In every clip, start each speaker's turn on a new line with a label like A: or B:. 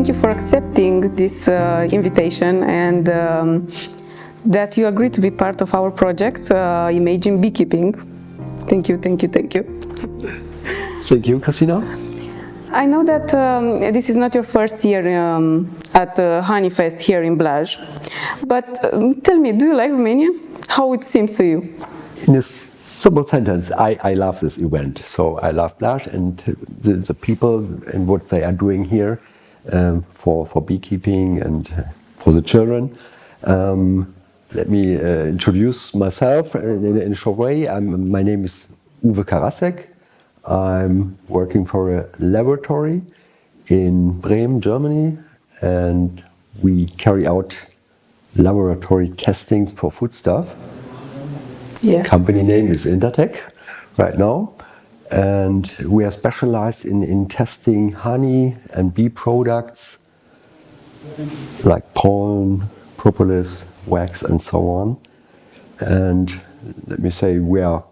A: thank you for accepting this invitation and that you agreed to be part of our project, Imagine Beekeeping. Thank you, thank you, thank you.
B: Thank you, Christina.
A: I know that this is not your first year at Honeyfest here in Blaj, but tell me, do you like Romania? How it seems to you?
B: In a simple sentence, I love this event. So I love Blaj and the people and what they are doing here for beekeeping and for the children. Let me introduce myself in a short way. My name is Uwe Karrasek. I'm working for a laboratory in Bremen, Germany, and we carry out laboratory testings for foodstuff.
A: Yeah.
B: Company name is Intertek right now, and we are specialized in testing honey and bee products like pollen, propolis, wax, and so on. And let me say, we are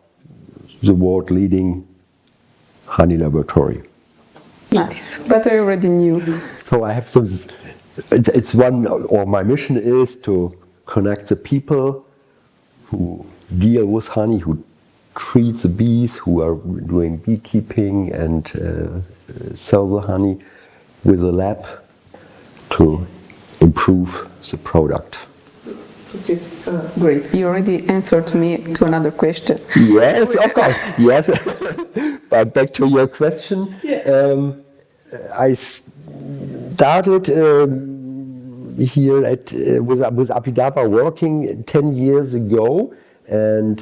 B: the world leading honey laboratory.
A: Nice, but I already knew.
B: So I have some, it's one, or my mission is to connect the people who deal with honey, who treat the bees, who are doing beekeeping and sell the honey with a lab to improve the product.
A: Which is great. You already answered me to another question.
B: Yes, of course. Yes. But back to your question.
A: Yeah.
B: I started here with Apidaba working 10 years ago, and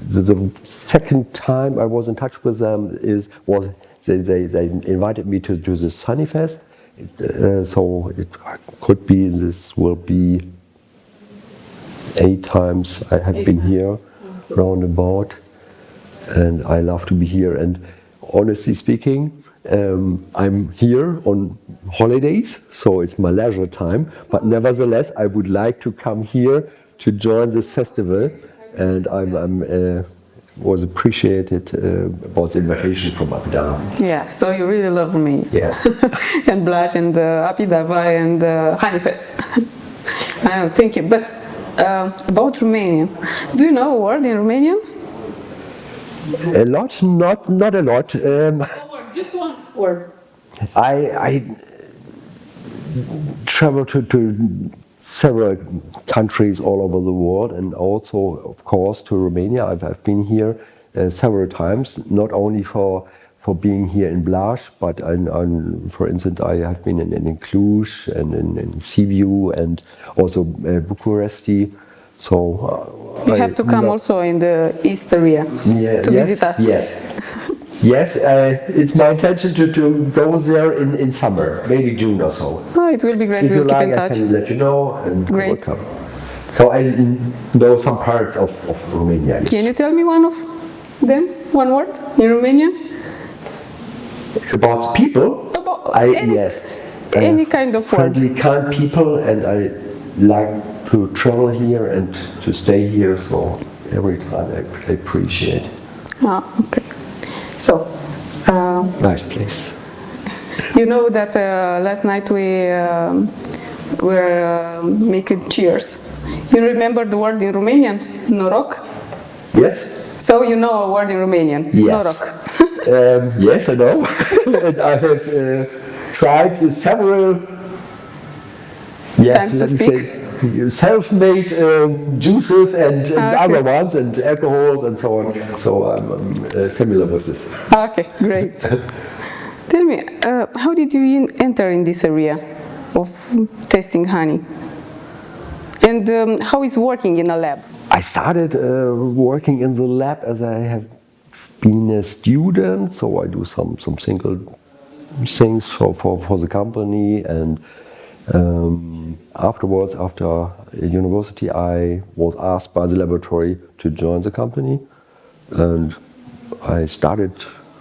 B: the second time I was in touch with them was they invited me to do this Honeyfest. So it could be, this will be 8 times I have been here, roundabout, and I love to be here. And honestly speaking, I'm here on holidays, so it's my leisure time, but nevertheless I would like to come here to join this festival, and I'm was appreciated about the invitation from Apidava.
A: Yeah, so you really love Romania.
B: Yeah.
A: And Blaj and Apidava and Honeyfest. I know, thank you. But about Romania, do you know a word in Romanian?
B: A lot, not a lot.
A: One word, just one word.
B: I travel to several countries all over the world, and also, of course, to Romania. I've been here several times, not only for being here in Blaj, but for instance, I have been in Cluj and in Sibiu and also Bucharest. So
A: you have to come also in the East area to visit us.
B: Yes. Yes, it's my intention to go there in summer, maybe June or so.
A: Oh, it will be great.
B: If
A: We'll
B: you
A: keep
B: like,
A: in touch.
B: I can let you know, and
A: Great.
B: welcome. So I know some parts of Romania. Yes.
A: Can you tell me one of them? One word in Romanian?
B: About people? Yes.
A: Any kind of word.
B: Friendly, kind people, and I like to travel here and to stay here. So every time I appreciate.
A: Ah, okay. So,
B: Nice place.
A: you know that last night we were making cheers. You remember the word in Romanian? Noroc?
B: Yes.
A: So you know a word in Romanian?
B: Yes.
A: Noroc.
B: Yes, I know. And I have tried several
A: Times to speak.
B: self-made juices and other ones and alcohols and so on. So I'm familiar with this.
A: Okay, great. Tell me, how did you enter in this area of testing honey? And how is working in a lab?
B: I started working in the lab as I have been a student, so I do some single things for the company, and afterwards, after university, I was asked by the laboratory to join the company, and I started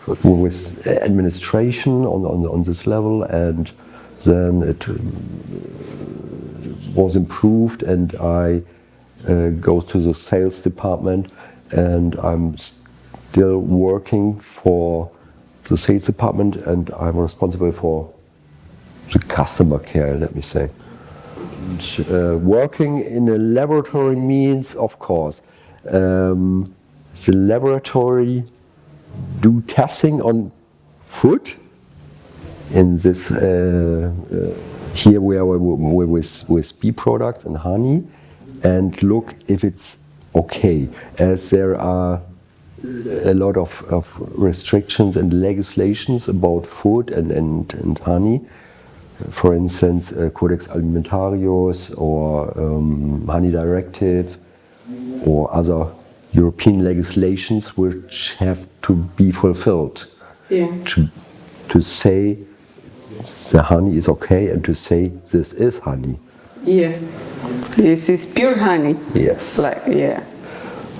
B: with administration on this level, and then it was improved, and I go to the sales department, and I'm still working for the sales department, and I'm responsible for the customer care, let me say. And, working in a laboratory means, of course, the laboratory do testing on food. In this, here we are with bee products and honey, and look if it's okay, as there are a lot of restrictions and legislations about food and honey. For instance, Codex Alimentarius or Honey Directive or other European legislations which have to be fulfilled to say the honey is okay and to say this is honey.
A: Yeah, this is pure honey.
B: Yes.
A: Like, yeah.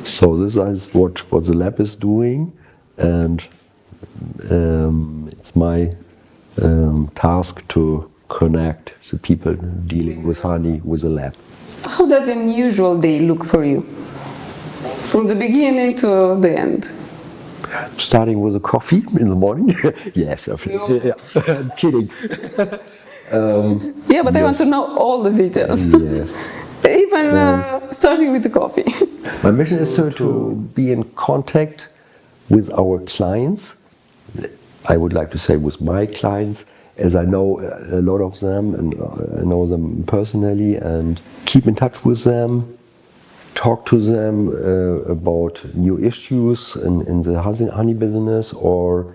B: So this is what the lab is doing, and it's my task to connect the people dealing with honey with the lab.
A: How does an usual day look for you? From the beginning to the end?
B: Starting with a coffee in the morning. Yes, I'm kidding.
A: Yeah, but I want to know all the details.
B: Yes.
A: Even starting with the coffee.
B: My mission is to be in contact with our clients. I would like to say with my clients, as I know a lot of them and I know them personally, and keep in touch with them, talk to them about new issues in the honey business, or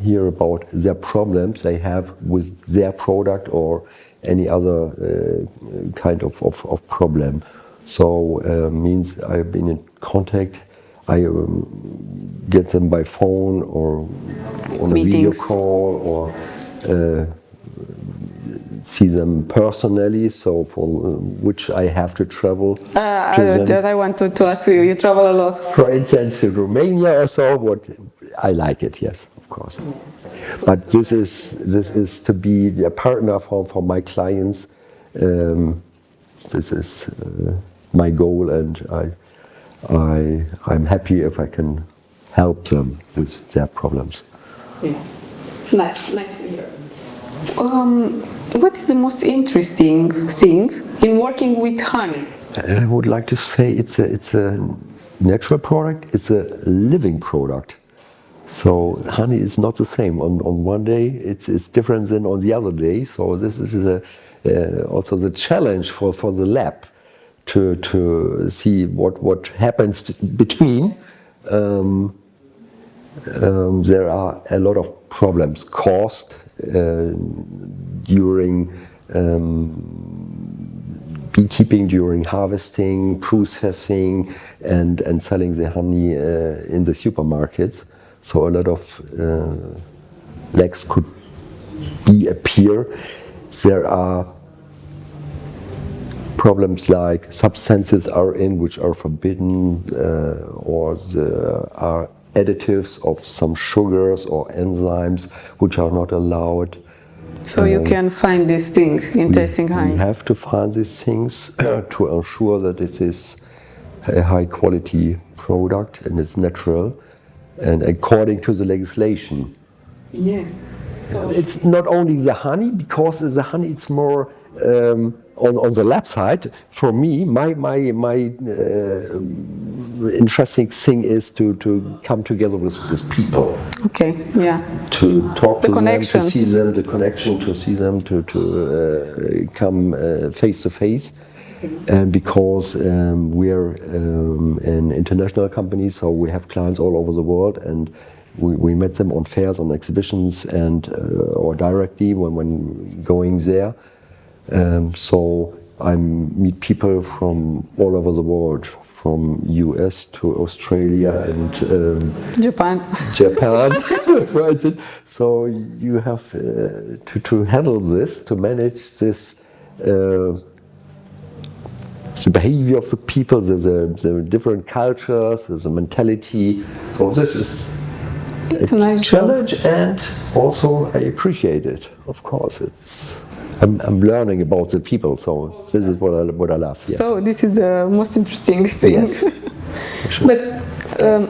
B: hear about their problems they have with their product or any other kind of problem. So means I've been in contact. I get them by phone or on a video call, or see them personally. So for which I have to travel.
A: I wanted to ask you. You travel a lot.
B: For instance, to Romania or so. What I like it, yes, of course. But this is to be a partner for my clients. This is my goal, and I'm happy if I can help them with their problems.
A: Yeah. Nice to hear. What is the most interesting thing in working with honey?
B: I would like to say it's a natural product. It's a living product. So honey is not the same. On one day it's different than on the other day. So this is also the challenge for the lab to see what happens between. There are a lot of problems caused during beekeeping, during harvesting, processing, and selling the honey in the supermarkets. So a lot of legs could appear. There are problems like substances are in which are forbidden, or there are additives of some sugars or enzymes which are not allowed.
A: So you can find these things in testing honey?
B: We have to find these things to ensure that it is a high quality product and it's natural and according to the legislation.
A: Yeah.
B: It's not only the honey, because the honey it's more on the lab side. For me, my interesting thing is to come together with people.
A: Okay, yeah.
B: To talk to them,
A: connection.
B: to see them, the connection, to see them, to come face to face. And because we are an international company, so we have clients all over the world, and we met them on fairs, on exhibitions, and or directly when going there. So I meet people from all over the world, from US to Australia and
A: Japan.
B: For instance. So you have to handle this, to manage this. The behavior of the people, the different cultures, the mentality. So this is
A: It's a nice
B: challenge, and also I appreciate it. Of course, I'm learning about the people. So this is what I love. Yes.
A: So this is the most interesting thing.
B: Yes.
A: But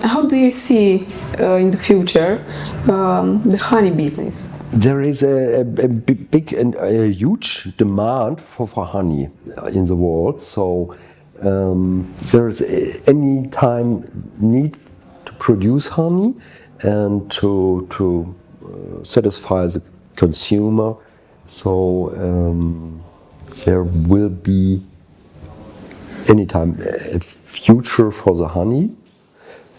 A: how do you see in the future the honey business?
B: There is a big and a huge demand for honey in the world. So there is any time need to produce honey and to satisfy the consumer. So there will be anytime a future for the honey.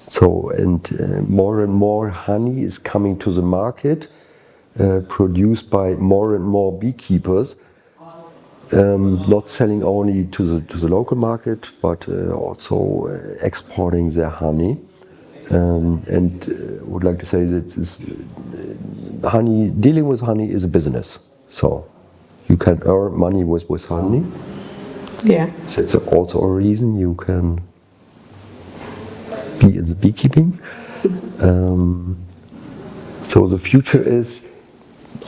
B: So and more honey is coming to the market, produced by more and more beekeepers, not selling only to the local market, but also exporting their honey. And would like to say that this, honey, dealing with honey is a business. So you can earn money with honey.
A: Yeah.
B: So it's also a reason you can be in the beekeeping. So the future is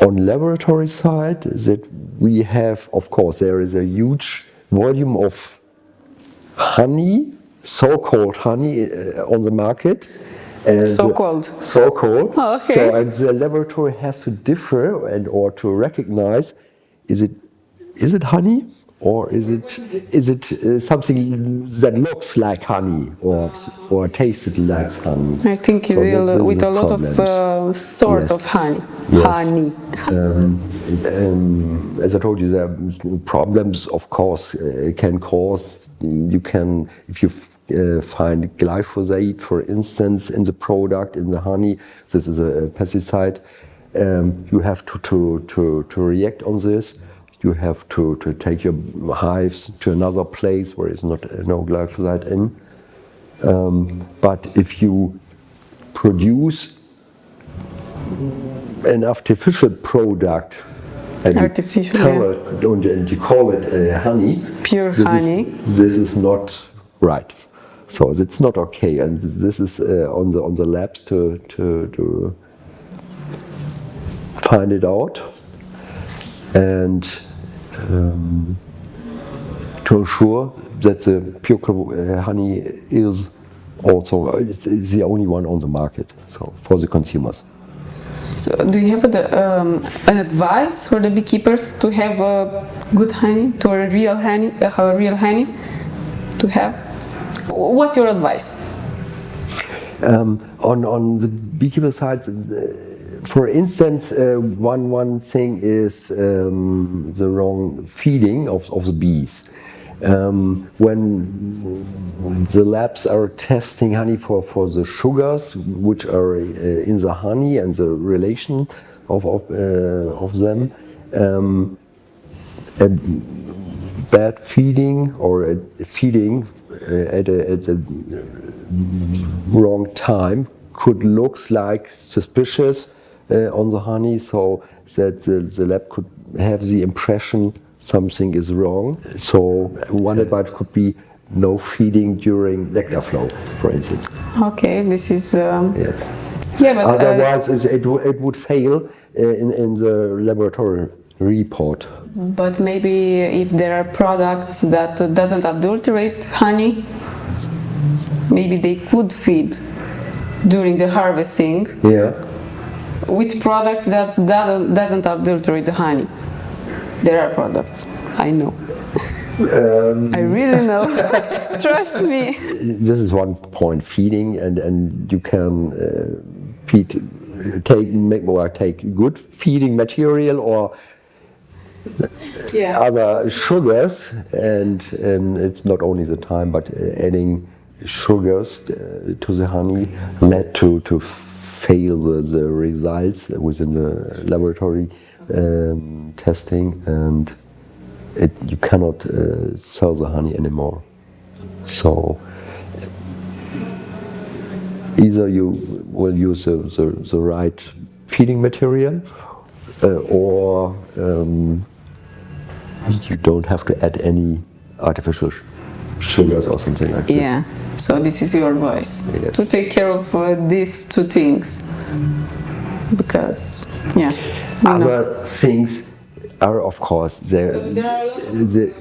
B: on laboratory side that we have, of course, there is a huge volume of honey, so-called honey on the market. And
A: So-called.
B: So-called.
A: Oh, okay.
B: So and the laboratory has to differ and or to recognize, is it honey? Or is it something that looks like honey or tasted like honey?
A: I think you deal with a lot of sorts of honey.
B: Yes.
A: Honey.
B: As I told you, there are problems, of course, can cause. You can, if you find glyphosate, for instance, in the product, in the honey, this is a pesticide. You have to react on this. You have to take your hives to another place where there's no glyphosate in. But if you produce an artificial product and you call it honey,
A: pure honey,
B: this is not right. So it's not okay, and this is on the labs to find it out and to ensure that the pure honey is also it's the only one on the market, so for the consumers.
A: So do you have an advice for the beekeepers to have a good honey, to a real honey, to have? What's your advice?
B: On the beekeeper side, for instance, one thing is the wrong feeding of the bees. When the labs are testing honey for the sugars which are in the honey and the relation of them, a bad feeding or a feeding at a wrong time could look like suspicious on the honey, so that the lab could have the impression something is wrong. So one advice could be no feeding during nectar flow, for instance.
A: Okay, this is
B: yes.
A: Yeah, but
B: otherwise it would fail in the laboratory report.
A: But maybe if there are products that doesn't adulterate honey, maybe they could feed during the harvesting.
B: Yeah.
A: With products that doesn't adulterate the honey. There are products, I know. I really know. Trust me.
B: This is one point, feeding, and you can take good feeding material or other sugars, and it's not only the time, but adding sugars to the honey led to fail the results within the laboratory testing, and you cannot sell the honey anymore. So either you will use the right feeding material or you don't have to add any artificial sugars or something like this.
A: Yeah, so this is your advice,
B: yes.
A: To take care of these two things, because
B: other things are, of course, there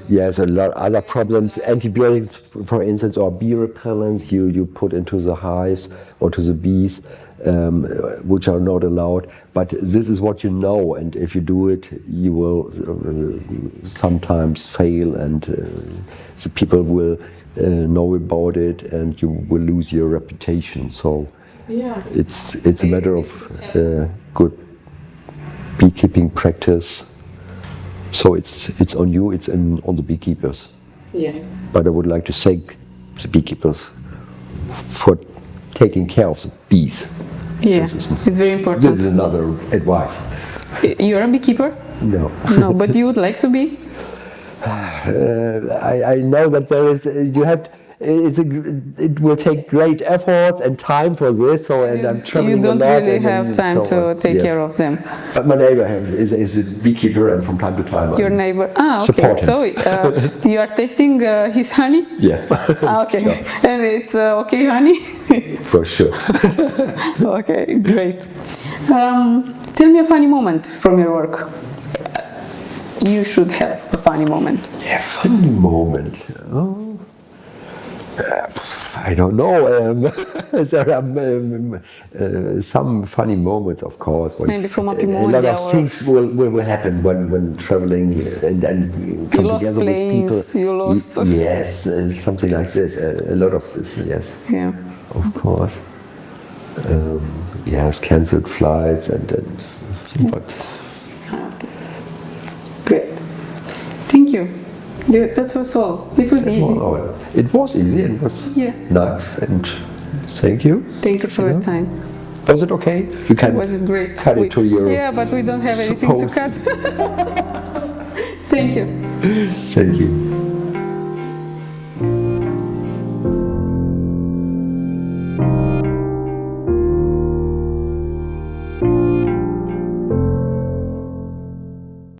B: yes, a lot of other problems. Antibiotics, for instance, or bee repellents you put into the hives or to the bees. which are not allowed. But this is what you know, and if you do it, you will sometimes fail, and the people will know about it, and you will lose your reputation. So it's a matter of good beekeeping practice. So it's on you, it's on the beekeepers.
A: Yeah.
B: But I would like to thank the beekeepers for taking care of the bees.
A: Yeah, it's very important.
B: This is another advice.
A: You're a beekeeper?
B: No.
A: No, but you would like to be?
B: I know that there is, you have, it will take great efforts and time for this, so, and I'm traveling a lot.
A: You don't really have time to take care of them.
B: But my neighbor is a beekeeper, and from time to time
A: your neighbor? Okay. So you are tasting his honey?
B: Yeah.
A: Okay. Sure. And it's okay honey?
B: For sure.
A: Okay, great. Tell me a funny moment from your work. You should have a funny moment.
B: Yeah, funny moment. Oh. I don't know. There are some funny moments, of course.
A: Maybe from a
B: lot of things will happen when traveling and come together with people.
A: You lost.
B: Yes, something like this. A lot of this. Yes.
A: Yeah.
B: Of course. Yes, cancelled flights but.
A: Great. Thank you. That was all. It was easy.
B: It was easy and was nice. And thank you.
A: Thank you for your time.
B: Was it okay? You can
A: was it great?
B: Cut it to your.
A: Yeah, but we don't have anything to cut. Thank you.
B: Thank you.